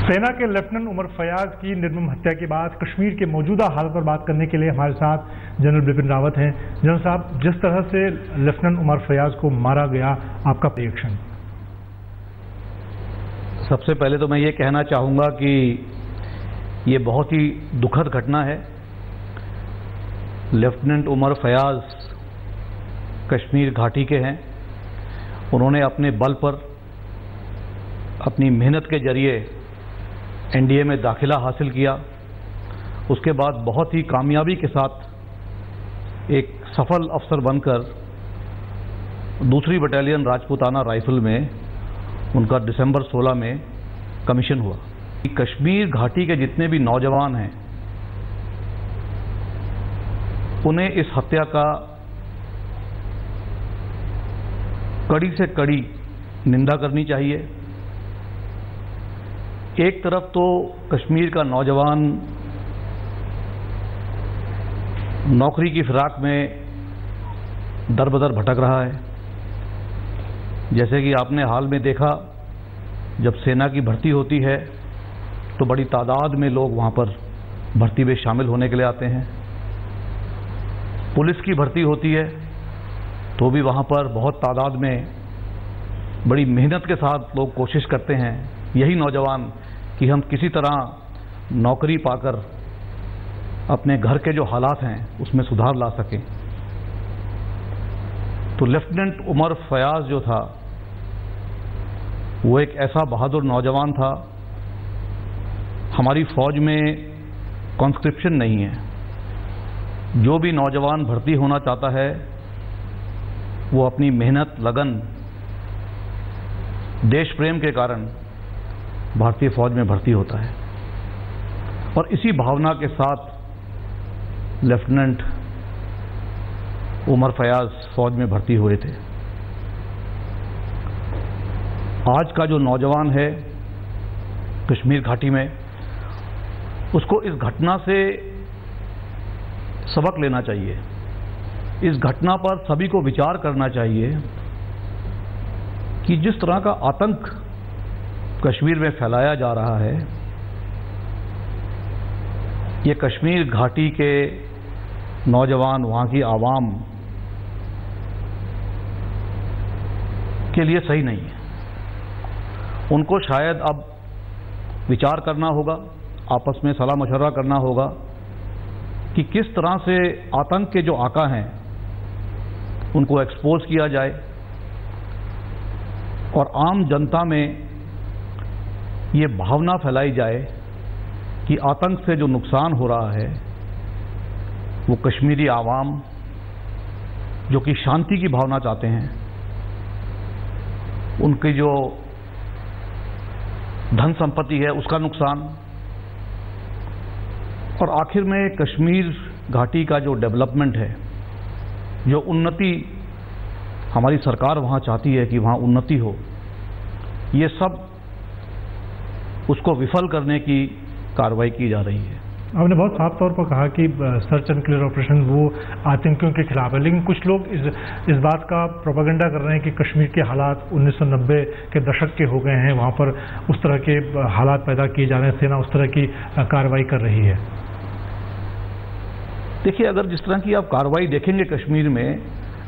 सेना के लेफ्टिनेंट उमर फयाज की निर्मम हत्या के बाद कश्मीर के मौजूदा हाल पर बात करने के लिए हमारे साथ जनरल बिपिन रावत हैं। जनरल साहब, जिस तरह से लेफ्टिनेंट उमर फयाज को मारा गया, आपका रिएक्शन? सबसे पहले तो मैं ये कहना चाहूँगा कि ये बहुत ही दुखद घटना है। लेफ्टिनेंट उमर फयाज कश्मीर घाटी के हैं। उन्होंने अपने बल पर, अपनी मेहनत के जरिए एनडीए में दाखिला हासिल किया। उसके बाद बहुत ही कामयाबी के साथ एक सफल अफसर बनकर दूसरी बटालियन राजपूताना राइफल में उनका दिसंबर 16 में कमीशन हुआ। कश्मीर घाटी के जितने भी नौजवान हैं उन्हें इस हत्या का कड़ी से कड़ी निंदा करनी चाहिए। एक तरफ तो कश्मीर का नौजवान नौकरी की फिराक में दर बदर भटक रहा है। जैसे कि आपने हाल में देखा, जब सेना की भर्ती होती है तो बड़ी तादाद में लोग वहां पर भर्ती में शामिल होने के लिए आते हैं। पुलिस की भर्ती होती है तो भी वहां पर बहुत तादाद में बड़ी मेहनत के साथ लोग कोशिश करते हैं, यही नौजवान, कि हम किसी तरह नौकरी पाकर अपने घर के जो हालात हैं उसमें सुधार ला सकें। तो लेफ्टिनेंट उमर फयाज जो था वो एक ऐसा बहादुर नौजवान था। हमारी फौज में कॉन्स्क्रिप्शन नहीं है। जो भी नौजवान भर्ती होना चाहता है वो अपनी मेहनत, लगन, देश प्रेम के कारण भारतीय फौज में भर्ती होता है। और इसी भावना के साथ लेफ्टिनेंट उमर फयाज फौज में भर्ती हुए थे। आज का जो नौजवान है कश्मीर घाटी में, उसको इस घटना से सबक लेना चाहिए। इस घटना पर सभी को विचार करना चाहिए कि जिस तरह का आतंक कश्मीर में फैलाया जा रहा है, ये कश्मीर घाटी के नौजवान, वहां की आवाम के लिए सही नहीं है। उनको शायद अब विचार करना होगा, आपस में सलाह मशवरा करना होगा कि किस तरह से आतंक के जो आका हैं उनको एक्सपोज किया जाए और आम जनता में ये भावना फैलाई जाए कि आतंक से जो नुकसान हो रहा है वो कश्मीरी आवाम, जो कि शांति की भावना चाहते हैं, उनकी जो धन संपत्ति है उसका नुकसान, और आखिर में कश्मीर घाटी का जो डेवलपमेंट है, जो उन्नति हमारी सरकार वहां चाहती है कि वहां उन्नति हो, ये सब उसको विफल करने की कार्रवाई की जा रही है। आपने बहुत साफ तौर पर कहा कि सर्च एंड क्लियर ऑपरेशन वो आतंकियों के खिलाफ है, लेकिन कुछ लोग इस बात का प्रोपेगेंडा कर रहे हैं कि कश्मीर के हालात 1990 के दशक के हो गए हैं, वहां पर उस तरह के हालात पैदा किए जा रहे हैं, सेना उस तरह की कार्रवाई कर रही है। देखिए, अगर जिस तरह की आप कार्रवाई देखेंगे कश्मीर में,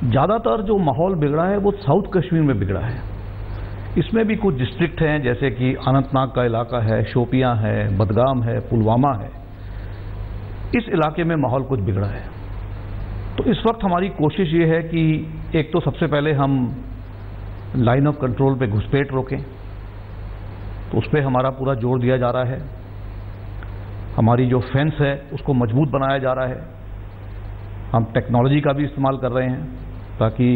ज़्यादातर जो माहौल बिगड़ा है वो साउथ कश्मीर में बिगड़ा है। इसमें भी कुछ डिस्ट्रिक्ट हैं, जैसे कि अनंतनाग का इलाका है, शोपियां है, बदगाम है, पुलवामा है। इस इलाके में माहौल कुछ बिगड़ा है। तो इस वक्त हमारी कोशिश ये है कि एक तो सबसे पहले हम लाइन ऑफ कंट्रोल पे घुसपैठ रोकें, तो उस पर हमारा पूरा जोर दिया जा रहा है। हमारी जो फेंस है उसको मजबूत बनाया जा रहा है। हम टेक्नोलॉजी का भी इस्तेमाल कर रहे हैं ताकि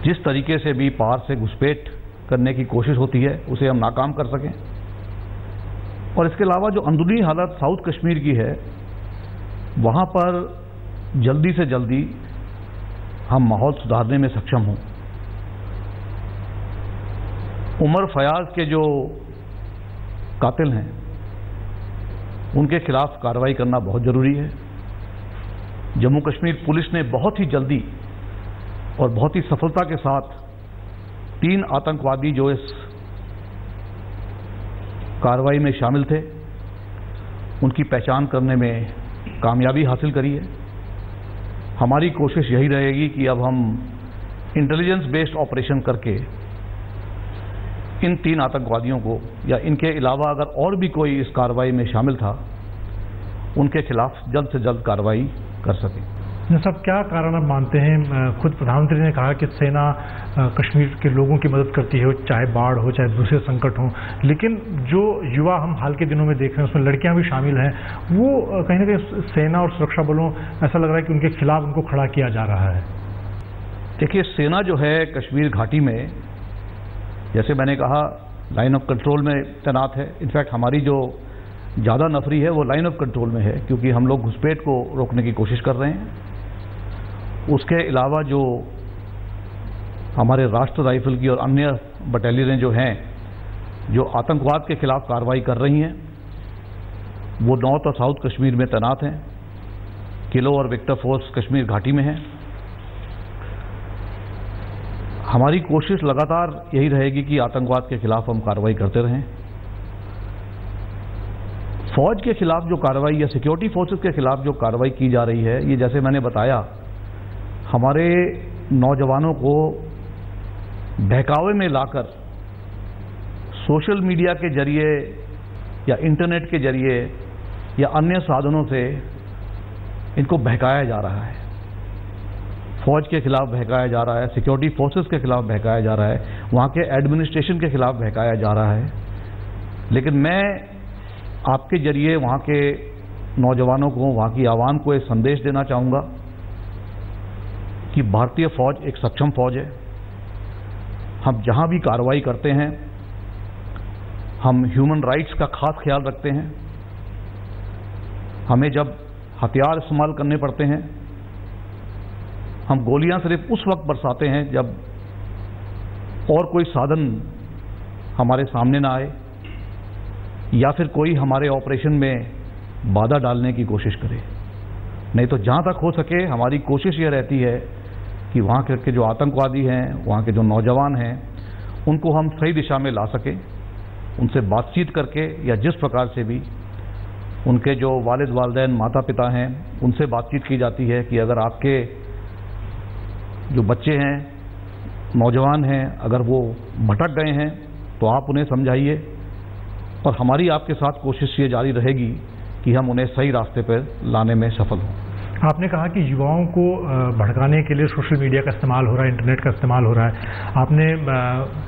जिस तरीके से भी पार से घुसपैठ करने की कोशिश होती है उसे हम नाकाम कर सकें। और इसके अलावा जो अंदरूनी हालत साउथ कश्मीर की है, वहां पर जल्दी से जल्दी हम माहौल सुधारने में सक्षम हों। उमर फयाज के जो कातिल हैं उनके खिलाफ कार्रवाई करना बहुत जरूरी है। जम्मू कश्मीर पुलिस ने बहुत ही जल्दी और बहुत ही सफलता के साथ 3 आतंकवादी जो इस कार्रवाई में शामिल थे उनकी पहचान करने में कामयाबी हासिल करी है। हमारी कोशिश यही रहेगी कि अब हम इंटेलिजेंस बेस्ड ऑपरेशन करके इन 3 आतंकवादियों को या इनके अलावा अगर और भी कोई इस कार्रवाई में शामिल था उनके खिलाफ जल्द से जल्द कार्रवाई कर सकें। सब क्या कारण आप मानते हैं? खुद प्रधानमंत्री ने कहा कि सेना कश्मीर के लोगों की मदद करती है, चाहे बाढ़ हो चाहे दूसरे संकट हो, लेकिन जो युवा हम हाल के दिनों में देख रहे हैं उसमें लड़कियां भी शामिल हैं, वो कहीं ना कहीं सेना और सुरक्षा बलों ऐसा लग रहा है कि उनके खिलाफ उनको खड़ा किया जा रहा है। देखिए, सेना जो है कश्मीर घाटी में, जैसे मैंने कहा, लाइन ऑफ कंट्रोल में तैनात है। इनफैक्ट हमारी जो ज़्यादा नफरी है वो लाइन ऑफ कंट्रोल में है, क्योंकि हम लोग घुसपैठ को रोकने की कोशिश कर रहे हैं। उसके अलावा जो हमारे राष्ट्र राइफल की और अन्य बटालियनें जो हैं, जो आतंकवाद के खिलाफ कार्रवाई कर रही हैं, वो नॉर्थ और साउथ कश्मीर में तैनात हैं। किलो और विक्टर फोर्स कश्मीर घाटी में है। हमारी कोशिश लगातार यही रहेगी कि आतंकवाद के खिलाफ हम कार्रवाई करते रहें। फौज के खिलाफ जो कार्रवाई या सिक्योरिटी फोर्सेस के खिलाफ जो कार्रवाई की जा रही है, ये जैसे मैंने बताया, हमारे नौजवानों को बहकावे में लाकर सोशल मीडिया के जरिए या इंटरनेट के जरिए या अन्य साधनों से इनको बहकाया जा रहा है। फौज के खिलाफ बहकाया जा रहा है, सिक्योरिटी फोर्सेस के खिलाफ बहकाया जा रहा है, वहाँ के एडमिनिस्ट्रेशन के खिलाफ बहकाया जा रहा है। लेकिन मैं आपके जरिए वहाँ के नौजवानों को, वहाँ की आवाम को एक संदेश देना चाहूँगा कि भारतीय फौज एक सक्षम फौज है। हम जहाँ भी कार्रवाई करते हैं हम ह्यूमन राइट्स का खास ख्याल रखते हैं। हमें जब हथियार इस्तेमाल करने पड़ते हैं, हम गोलियां सिर्फ उस वक्त बरसाते हैं जब और कोई साधन हमारे सामने ना आए या फिर कोई हमारे ऑपरेशन में बाधा डालने की कोशिश करे। नहीं तो जहां तक हो सके हमारी कोशिश ये रहती है कि वहां के जो आतंकवादी हैं, वहां के जो नौजवान हैं, उनको हम सही दिशा में ला सकें। उनसे बातचीत करके या जिस प्रकार से भी उनके जो वालिद वालिदैन माता पिता हैं उनसे बातचीत की जाती है कि अगर आपके जो बच्चे हैं, नौजवान हैं, अगर वो भटक गए हैं तो आप उन्हें समझाइए। और हमारी आपके साथ कोशिश ये जारी रहेगी कि हम उन्हें सही रास्ते पर लाने में सफल हों। आपने कहा कि युवाओं को भड़काने के लिए सोशल मीडिया का इस्तेमाल हो रहा है, इंटरनेट का इस्तेमाल हो रहा है। आपने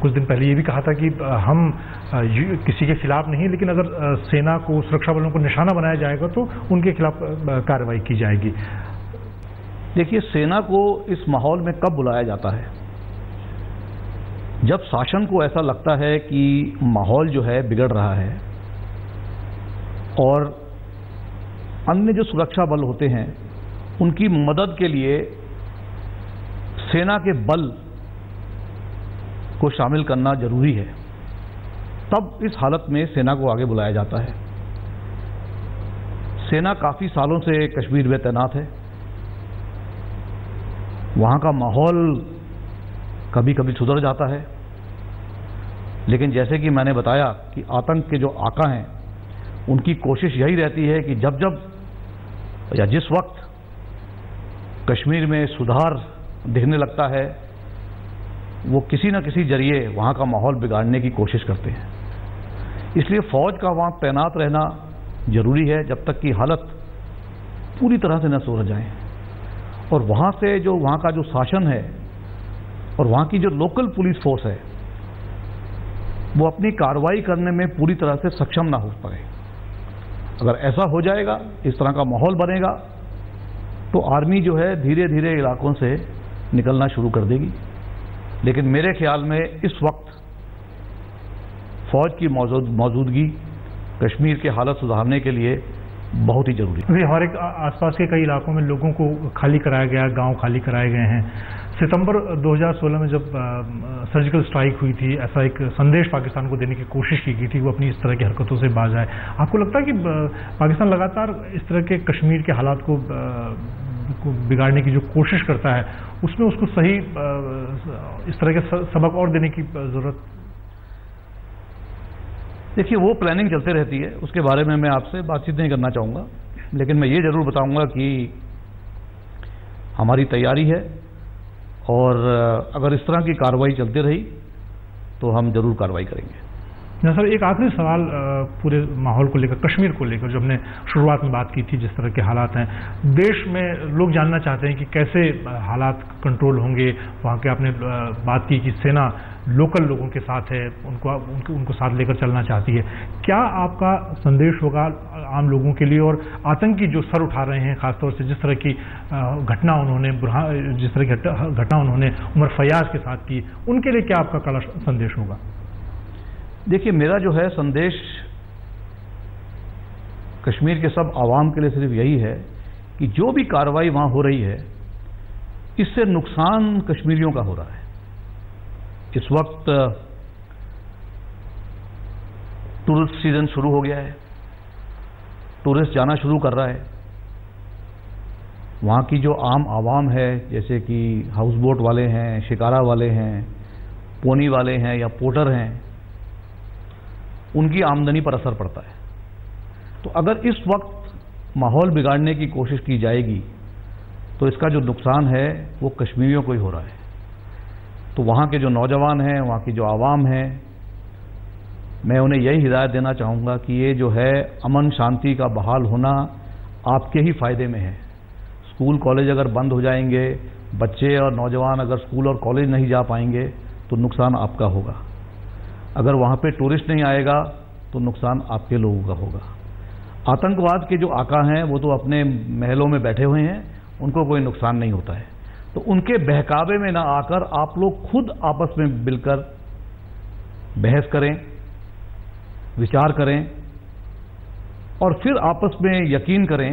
कुछ दिन पहले ये भी कहा था कि हम किसी के खिलाफ नहीं, लेकिन अगर सेना को, सुरक्षा बलों को निशाना बनाया जाएगा तो उनके खिलाफ कार्रवाई की जाएगी। देखिए, सेना को इस माहौल में कब बुलाया जाता है? जब शासन को ऐसा लगता है कि माहौल जो है बिगड़ रहा है और अन्य जो सुरक्षा बल होते हैं उनकी मदद के लिए सेना के बल को शामिल करना जरूरी है, तब इस हालत में सेना को आगे बुलाया जाता है। सेना काफी सालों से कश्मीर में तैनात है। वहां का माहौल कभी कभी सुधर जाता है, लेकिन जैसे कि मैंने बताया कि आतंक के जो आका हैं उनकी कोशिश यही रहती है कि जब जब या जिस वक्त कश्मीर में सुधार दिखने लगता है, वो किसी न किसी जरिए वहाँ का माहौल बिगाड़ने की कोशिश करते हैं। इसलिए फौज का वहाँ तैनात रहना जरूरी है जब तक कि हालत पूरी तरह से न सुधर जाए। और वहाँ से जो वहाँ का जो शासन है और वहाँ की जो लोकल पुलिस फोर्स है वो अपनी कार्रवाई करने में पूरी तरह से सक्षम ना हो पाए। अगर ऐसा हो जाएगा, इस तरह का माहौल बनेगा, तो आर्मी जो है धीरे धीरे इलाकों से निकलना शुरू कर देगी। लेकिन मेरे ख्याल में इस वक्त फौज की मौजूदगी कश्मीर के हालत सुधारने के लिए बहुत ही जरूरी है। हमारे आसपास के कई इलाकों में लोगों को खाली कराया गया, गांव खाली कराए गए हैं। सितंबर 2016 में जब सर्जिकल स्ट्राइक हुई थी, ऐसा एक संदेश पाकिस्तान को देने की कोशिश की गई थी वो अपनी इस तरह की हरकतों से बाज आए। आपको लगता है कि पाकिस्तान लगातार इस तरह के कश्मीर के हालात को बिगाड़ने की जो कोशिश करता है उसमें उसको सही इस तरह के सबक और देने की जरूरत? देखिए, वो प्लानिंग चलते रहती है, उसके बारे में मैं आपसे बातचीत नहीं करना चाहूँगा, लेकिन मैं ये जरूर बताऊँगा कि हमारी तैयारी है और अगर इस तरह की कार्रवाई चलती रही तो हम जरूर कार्रवाई करेंगे। सर, एक आखिरी सवाल पूरे माहौल को लेकर, कश्मीर को लेकर, जो हमने शुरुआत में बात की थी, जिस तरह के हालात हैं देश में, लोग जानना चाहते हैं कि कैसे हालात कंट्रोल होंगे वहाँ के। आपने बात की कि सेना लोकल लोगों के साथ है, उनको साथ लेकर चलना चाहती है। क्या आपका संदेश होगा आम लोगों के लिए, और आतंकी जो सर उठा रहे हैं, खासतौर से जिस तरह की घटना उन्होंने उमर फयाज के साथ की, उनके लिए क्या आपका कड़ा संदेश होगा? देखिए, मेरा जो है संदेश कश्मीर के सब आवाम के लिए सिर्फ यही है कि जो भी कार्रवाई वहां हो रही है, इससे नुकसान कश्मीरियों का हो रहा है। इस वक्त टूरिस्ट सीजन शुरू हो गया है, टूरिस्ट जाना शुरू कर रहा है। वहां की जो आम आवाम है, जैसे कि हाउस बोट वाले हैं, शिकारा वाले हैं, पोनी वाले हैं या पोर्टर हैं, उनकी आमदनी पर असर पड़ता है। तो अगर इस वक्त माहौल बिगाड़ने की कोशिश की जाएगी तो इसका जो नुकसान है वो कश्मीरियों को ही हो रहा है। तो वहाँ के जो नौजवान हैं, वहाँ की जो आवाम है, मैं उन्हें यही हिदायत देना चाहूँगा कि ये जो है अमन शांति का बहाल होना आपके ही फायदे में है। स्कूल कॉलेज अगर बंद हो जाएंगे, बच्चे और नौजवान अगर स्कूल और कॉलेज नहीं जा पाएंगे तो नुकसान आपका होगा। अगर वहाँ पे टूरिस्ट नहीं आएगा तो नुकसान आपके लोगों का होगा। आतंकवाद के जो आका हैं वो तो अपने महलों में बैठे हुए हैं, उनको कोई नुकसान नहीं होता है। तो उनके बहकावे में ना आकर आप लोग खुद आपस में मिलकर बहस करें, विचार करें और फिर आपस में यकीन करें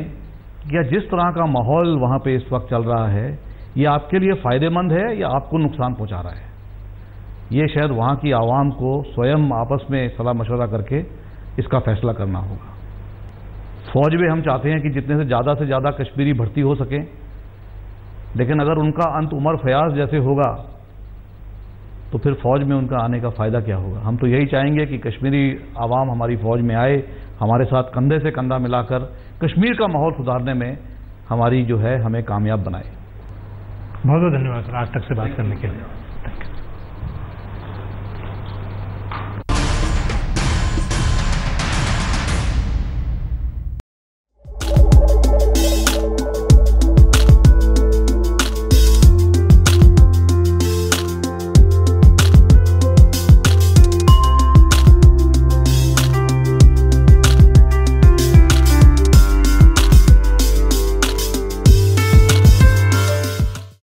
कि जिस तरह का माहौल वहाँ पे इस वक्त चल रहा है ये आपके लिए फ़ायदेमंद है या आपको नुकसान पहुँचा रहा है। ये शायद वहाँ की आवाम को स्वयं आपस में सलाह मशवरा करके इसका फैसला करना होगा। फौज में हम चाहते हैं कि जितने से ज़्यादा कश्मीरी भर्ती हो सकें, लेकिन अगर उनका अंत उमर फयाज जैसे होगा तो फिर फौज में उनका आने का फ़ायदा क्या होगा। हम तो यही चाहेंगे कि कश्मीरी आवाम हमारी फौज में आए, हमारे साथ कंधे से कंधा मिलाकर कश्मीर का माहौल सुधारने में हमारी जो है हमें कामयाब बनाए। बहुत बहुत धन्यवाद सर, आज तक से बात करने के लिए।